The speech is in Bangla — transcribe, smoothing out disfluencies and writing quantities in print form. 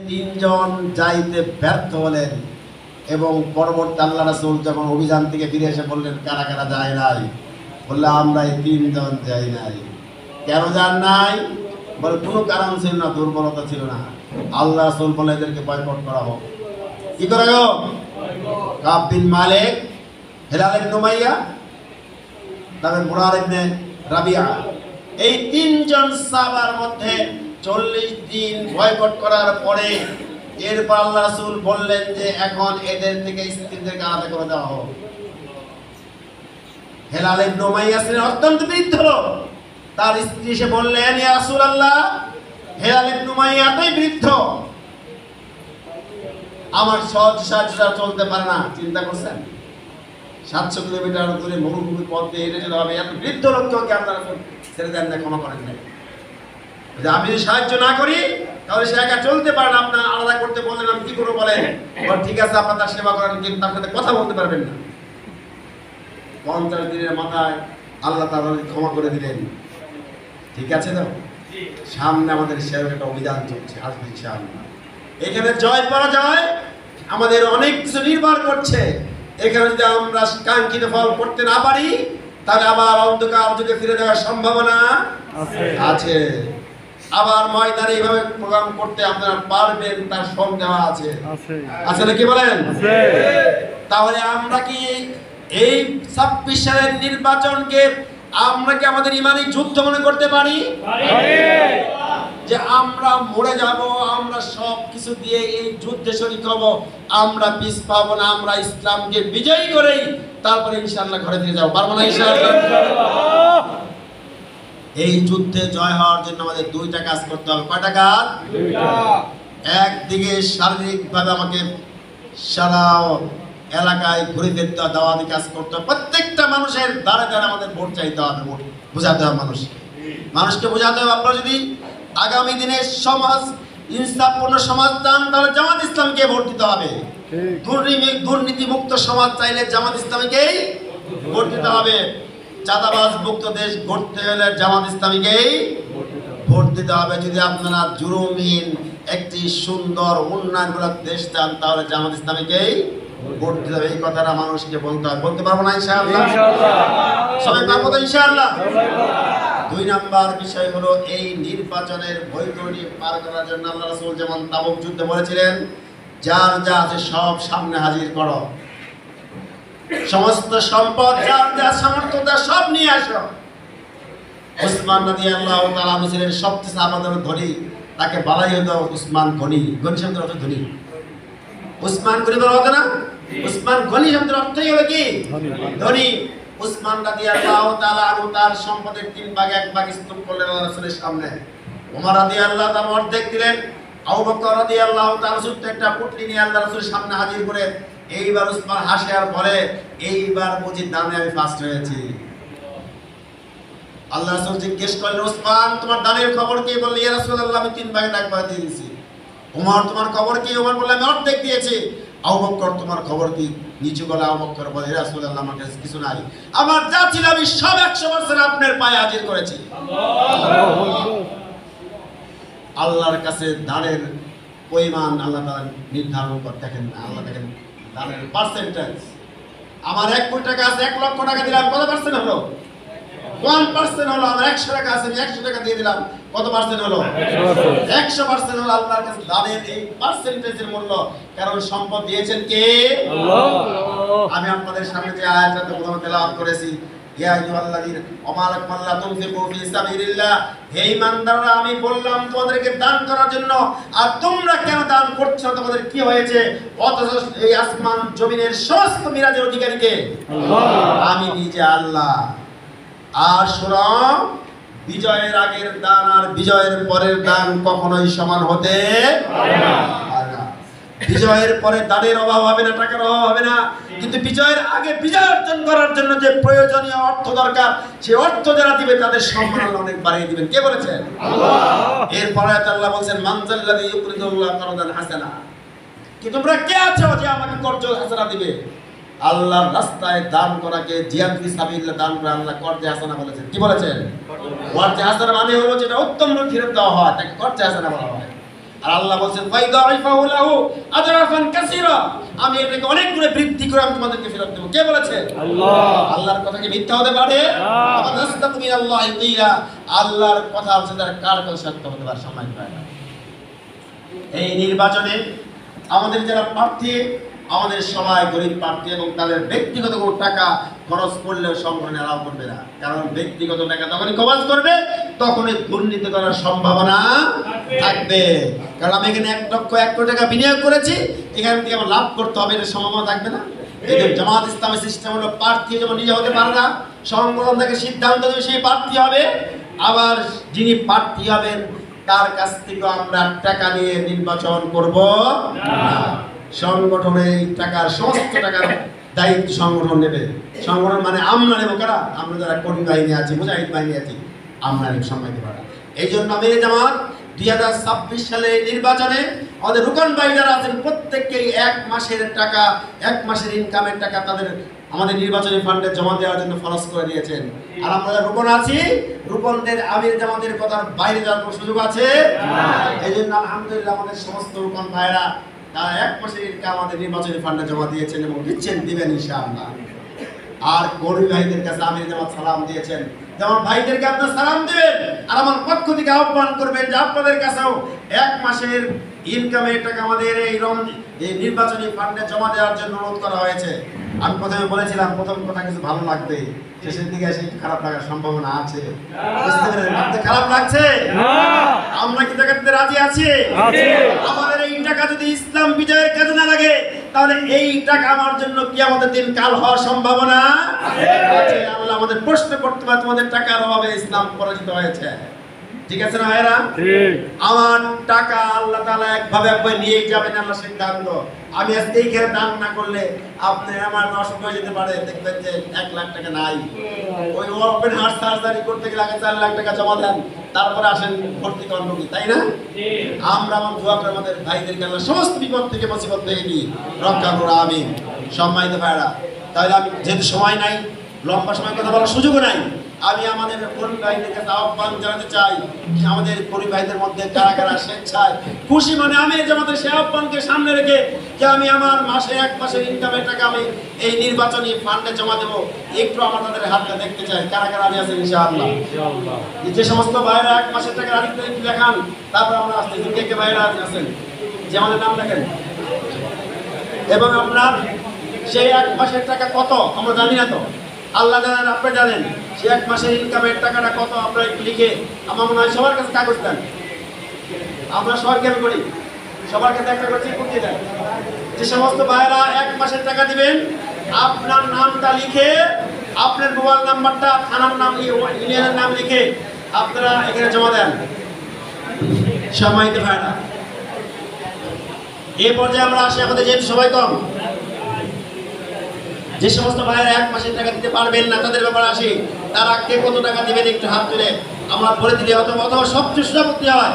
তিনজন যাইতে ব্যর্থ হলেন এবং পরবর্তী আল্লাহ রাসূল যখন অভিযান থেকে ফিরে এসে বললেন কারা কারা যায় নাই, বললে আমরা এই তিনজন যাই নাই। কেন যান নাই? বলে কোনো কারণ ছিল না, দুর্বলতা ছিল না। আল্লাহ রাসূল বলে এদেরকে বয়কট করা হোক। কি করা হোক? কাব বিন মালিক, হিলাল ইবনে উমাইয়া, তারপর মুরার ইবনে রাবিয়া, এই তিনজন সাহাবার মধ্যে 40 দিন বয়কট করার পরে এরপর আল্লাহ রাসূল বললেন যে এখন এদের থেকে স্ত্রীদেরকে আলাদা করে দেওয়া হোক। হিলাল ইবনে উমাইয়া ছিলেন অত্যন্ত বৃদ্ধ লোক। তার স্ত্রী এসে বললেন, ইয়া রাসূলুল্লাহ, হিলাল ইবনে উমাইয়া এতই বৃদ্ধ, আমার সহজ সাহায্য চলতে পারে না। চিন্তা করছেন 700 কিলোমিটার দূরে মরুভূমি পথ দিয়ে হেঁটে যেতে হবে, এত বৃদ্ধ লোককে আপনারা ছেড়ে দেন না, ক্ষমা করেন না। আমি যদি সাহায্য না করি তাহলে সে একা চলতে পারে না, আপনার আলাদা করতে বললেন, আমি কি করবো বলেন? ঠিক আছে, আপনার তার সেবা করেন, কিন্তু তার সাথে কথা বলতে পারবেন না। 50 দিনের মাথায় আল্লাহ তাআলা ক্ষমা করে দিলেন। ঠিক আছে তো? সামনে আমাদের সেরকম একটা অভিযান চলছে, আসবে ইনশাআল্লাহ। এখানে জয় পরাজয় আমাদের অনেক কিছু নির্ভর করছে। এখানে যদি আমরা কাঙ্ক্ষিত ফল করতে না পারি তাহলে আবার অন্ধকার যুগে ফিরে যাওয়ার সম্ভাবনা আছে। আবার ময়দানে এইভাবে প্রোগ্রাম করতে আপনারা পারবেন, তার সন্দেহ আছে। আছে নাকি বলেন? তাহলে আমরা কি এই 26 সালের নির্বাচনকে আমরা কি আমাদের ইমানি যুদ্ধ মনে করতে পারি? যে আমরা মরে যাব, আমরা সব কিছু দিয়ে এই যুদ্ধে শরীক হব, আমরা পিছ পাবো না, আমরা ইসলামকে বিজয়ী করেই তারপরে ইনশাআল্লাহ ঘরে ফিরে যাবো, পারবো না ইনশাআল্লাহ? এই যুদ্ধে জয় হওয়ার জন্য আমাদের 2টা কাজ করতে হবে। কয়টা কাজ? 2টা। একদিকে শারীরিকভাবে আমাকে সারা এলাকায় ঘুরে ফিরতে হবে, দাওয়াতি কাজ করতে হবে। প্রত্যেকটা মানুষের দ্বারে দ্বারে আমাদের ভোট চাইতে হবে, ভোট বোঝাতে হবে মানুষকে বোঝাতে হবে। আপনারা যদি আগামী দিনে সমাজ ইনসাফপূর্ণ সমাজ চান তাহলে জামাত ইসলামকে ভোট দিতে হবে। দুর্নীতি মুক্ত সমাজ চাইলে জামাত ইসলামীকেই ভোট দিতে হবে। চাঁদাবাজ মুক্ত দেশ গড়তে হলে জামাত ইসলামীকেই ভোট দিতে হবে। যদি আপনারা জুলুমহীন একটি সুন্দর উন্নয়নমূলক দেশ চান তাহলে জামাত ইসলামীকেই ভোট দিতে হবে। এই কথাটা মানুষকে বলতে হবে। বলতে পারবো না ইনশাআল্লাহ? সবাই পারবো তো ইনশাআল্লাহ? 2 নাম্বার বিষয় হলো এই নির্বাচনের বৈতরণী পার করার জন্য আল্লাহ রাসূল যেমন তাবুক যুদ্ধে বলেছিলেন, যার যা আছে সব সামনে হাজির করো, সমস্ত সম্পদ যার যা সামর্থ্য তা সব নিয়ে আসো। উসমান রাদিয়াল্লাহু তাআলা ছিলেন সবচেয়ে সাহাবাদের ধনী, তাকে বলাই হতো উসমান গনি। গনি শব্দের অর্থ ধনী। উসমান গনি বলা হতো না? উসমান গনি শব্দের অর্থই হলো কি? ধনী। উসমান রাদিয়াল্লাহু তাআলা আনহু তার সম্পদের 3 ভাগে 1 ভাগ স্তূপ করলেন আল্লাহর রাসূলের সামনে। ওমর রাদিয়াল্লাহু তাআলা অর্ধেক দিলেন। আবু বকর রাদিয়াল্লাহু তাআলা ছোট্ট একটা পুটলি নিয়ে আল্লাহর রাসূলের সামনে হাজির করে এইবার উসমান হাসে আর বলে, এইবার বুঝি দানে আমি ফার্স্ট হয়েছি। আল্লাহ রাসূল জিজ্ঞেস করলেন, উসমান তোমার দানের খবর কি? বলল, ইয়া রাসূলুল্লাহ আমি 3 ভাগে 1 ভাগ দিয়ে দিয়েছি। ওমর তোমার খবর কি? ওমর বলল, আমি অর্ধেক দিয়েছি। আবু বকর তোমার খবর কি? নিচু গলায় আবু বকর বলে, ইয়া রাসূলুল্লাহ আমার কাছে কিছু নাই, আমার যা ছিল আমি সব 100% আপনার পায়ে হাজির করেছি। আল্লাহর কাছে দানের পরিমাণ আল্লাহ তাআলা নির্ধারণ করে দেখেন না। আল্লাহ দেখেন দানের পার্সেন্টেজ। আমার 1 কোটি টাকা আছে, 1 লক্ষ টাকা দিলাম, কত পার্সেন্ট হলো? 1% হলো। আমার 100 টাকা আছে, আমি 100 টাকা দিয়ে দিলাম, কত পার্সেন্ট হলো? 100% হলো। আল্লাহর কাছে দানের এই পার্সেন্টেজের মূল্য। কারণ সম্পদ দিয়েছেন কে? আল্লাহ। আমি আপনাদের সামনে যে আয়াতটা প্রথমে তেলাওয়াত করেছি, ইয়া আইয়ুহাল্লাযীনা ওয়া মা লাকুম আল্লা তুনফিকু ফি সাবিলিল্লাহ, হে ঈমানদাররা আমি বললাম তোমাদেরকে দান করার জন্য, আর তোমরা কেন দান করছো? তোমাদের কি হয়েছে? অথচ এই আসমান জমিনের সমস্ত মিরাজের অধিকারী কে? আল্লাহ। আমি নিজে আল্লাহ। আর শোনো, বিজয়ের আগের দান আর বিজয়ের পরের দান কখনোই সমান হতে পারে না। বিজয়ের পরে দানের অভাব হবে না, টাকার অভাব হবে না, কিন্তু বিজয়ের আগে বিজয় অর্জন করার জন্য যে প্রয়োজনীয় অর্থ দরকার, সেই অর্থ যারা দিবে তাদের সম্মান অনেক বাড়িয়ে দিবেন। কে বলেছেন? আল্লাহ। এরপরে আল্লাহ বলেছেন, মানজাল্লাযী ইউকরিদুল্লাহ কারদান হাসানা, কি তোমরা কে আছো যে আমাকে কর্জ হাসানা দিবে? আল্লাহর রাস্তায় দান করাকে জিহাদ ফি সাবিলিল্লাহ দান করা আল্লাহ কর্জে হাসানা বলেছেন। কি বলেছেন? কর্জে হাসানা মানে হলো যেটা উত্তম রূপ ফেরত দেওয়া হয়, তাকে কর্জে হাসানা বলা হয়। আর আল্লাহ বলছেন ফাইদাইফাহু লাহু আদরাফান কাসীরা, আমি এটাকে অনেক গুণে বৃদ্ধি করে আমি তোমাদেরকে ফেরত দেব। কে বলেছে? আল্লাহ। আল্লাহর কথা কি মিথ্যা হতে পারে? আনাস্তাকু মিনাল্লাহি কিরা, আল্লাহর কথা হচ্ছে তার কার কথা সত্য হতে পারে? সম্মানিত ভাইরা, এই নির্বাচনে আমাদের যারা প্রার্থী, আমাদের সবাই গরিব প্রার্থী এবং তাদের ব্যক্তিগত কোনো টাকা খরচ করলেও সংগঠন এলাও করবে না। কারণ ব্যক্তিগত টাকা তখনই খরচ করবে তখনই দুর্নীতি করার সম্ভাবনা থাকবে। কারণ আমি এখানে 1 লক্ষ 1 কোটি টাকা বিনিয়োগ করেছি, এখান থেকে আমার লাভ করতে হবে, এর সম্ভাবনা থাকবে না। এই যে জামাত ইসলামের সিস্টেম হলো প্রার্থী যেমন নিজে হতে পারে না, সংগঠন থেকে সিদ্ধান্ত দেবে সেই প্রার্থী হবে, আবার যিনি প্রার্থী হবেন তার কাছ থেকে আমরা টাকা নিয়ে নির্বাচন করব না। সংগঠনের এই টাকার সমস্ত টাকার দায়িত্ব সংগঠন নেবে। সংগঠন মানে আমরা নেব কারা? আমরা যারা কর্মী বাহিনী আছি, মুজাহিদ বাহিনী আছি, আমরা নেব সম্মানিত ভাইরা। এই জন্য আমিরে জামাত 2026 সালে নির্বাচনে আমাদের রুকন ভাই যারা আছেন প্রত্যেককেই 1 মাসের টাকা, 1 মাসের ইনকামের টাকা তাদের আমাদের নির্বাচনী ফান্ডে জমা দেওয়ার জন্য ফরজ করে দিয়েছেন। আর আমরা যারা রুকন আছি, রুকনদের আমির জামাতের কথার বাইরে যাওয়ার কোনো সুযোগ আছে? এই জন্য আলহামদুলিল্লাহ আমাদের সমস্ত রুকন ভাইরা তারা 1 মাসের ইনকাম আমাদের নির্বাচনী ফান্ডে জমা দিয়েছেন এবং দিচ্ছেন, দিবেন ইনশাআল্লাহ। আর কর্মী ভাইদের কাছে আমির জামাত সালাম দিয়েছেন, যেমন ভাইদেরকে আপনার সালাম দিবেন আর আমার পক্ষ থেকে আহ্বান করবেন যে আপনাদের কাছেও 1 মাসের ইনকামের টাকা আমাদের এই নির্বাচনী ফান্ডে জমা দেওয়ার জন্য অনুরোধ করা হয়েছে। আমি প্রথমে বলেছিলাম প্রথম কথা কিছু ভালো লাগবে, শেষের দিকে এসে একটু খারাপ লাগার সম্ভাবনা আছে। বুঝতে পেরেছেন? আপনাদের খারাপ লাগছে? আমরা কি টাকাতে রাজি আছি? আমাদের এই টাকা যদি ইসলাম বিজয়ের কাজে না লাগে তাহলে এই টাকা আমার জন্য কিয়ামতের দিন কাল হওয়ার সম্ভাবনা আছে। আল্লাহ আমাদের প্রশ্ন করতে পারে তোমাদের টাকার অভাবে ইসলাম পরাজিত হয়েছে। ঠিক আছে না ভাইরা? আমার টাকা আল্লাহ তাআলা একভাবে নিয়ে যাবেন, আল্লাহ সিদ্ধান্ত। আমি আজকে এইখানে দান না করলে আপনি আমার অসুখ হয়ে যেতে পারে, দেখবেন যে 1 লাখ টাকা নাই। ওই ওপেন হার্ট সার্জারি করতে গেলে আগে 4 লাখ টাকা জমা দেন, তারপরে আসেন ভর্তি করেন রোগী, তাই না? আমরা আমার দোয়া করে আমাদের ভাইদেরকে আল্লাহ সমস্ত বিপদ থেকে মুসিবত থেকে কি রক্ষা করো, আমিন। সম্মানিত ভাইরা, তাহলে আমি যেহেতু সময় নাই, লম্বা সময় কথা বলার সুযোগও নাই, আমি আমাদের কর্মী ভাইদের কাছে আহ্বান জানাতে চাই যে আমাদের কর্মী ভাইদের মধ্যে কারা কারা স্বেচ্ছায় খুশি মানে আমি আমাদের সেই আহ্বানকে সামনে রেখে যে আমি আমার মাসে 1 মাসের ইনকামের টাকা আমি এই নির্বাচনী ফান্ডে জমা দেবো, একটু আমার তাদের হাতটা দেখতে চাই কারা কারা আমি আছেন ইনশাআল্লাহ। যে সমস্ত ভাইরা 1 মাসের টাকা আরেকটু একটু দেখান, তারপর আমরা আসতেছি কে কে ভাইরা আছেন যে আমাদের নাম লেখেন। এবং আপনার সেই 1 মাসের টাকা কত আমরা জানি না, তো আল্লাহ জানেন, আপনি জানেন। সে 1 মাসের ইনকামের টাকাটা কত আপনারা একটু লিখে আমার মনে হয় সবার কাছে কাগজ দেন, আমরা সবার কেন করি, সবার কাছে একটা করে চেক করতে দেন। যে সমস্ত ভাইরা 1 মাসের টাকা দিবেন আপনার নামটা লিখে, আপনার মোবাইল নাম্বারটা, থানার নাম, ইউনিয়নের নাম লিখে আপনারা এখানে জমা দেন। সম্মানিত ভাইরা, এই পর্যায়ে আমরা আসি, আমাদের যেহেতু সবাই কম, যে সমস্ত ভাইরা 1 মাসের টাকা দিতে পারবেন না তাদের ব্যাপারে আসি। তারা কে কত টাকা দিবেন একটু হাত তুলে আমরা বলে দিলে অথবা সবচেয়ে সুযোগ হয়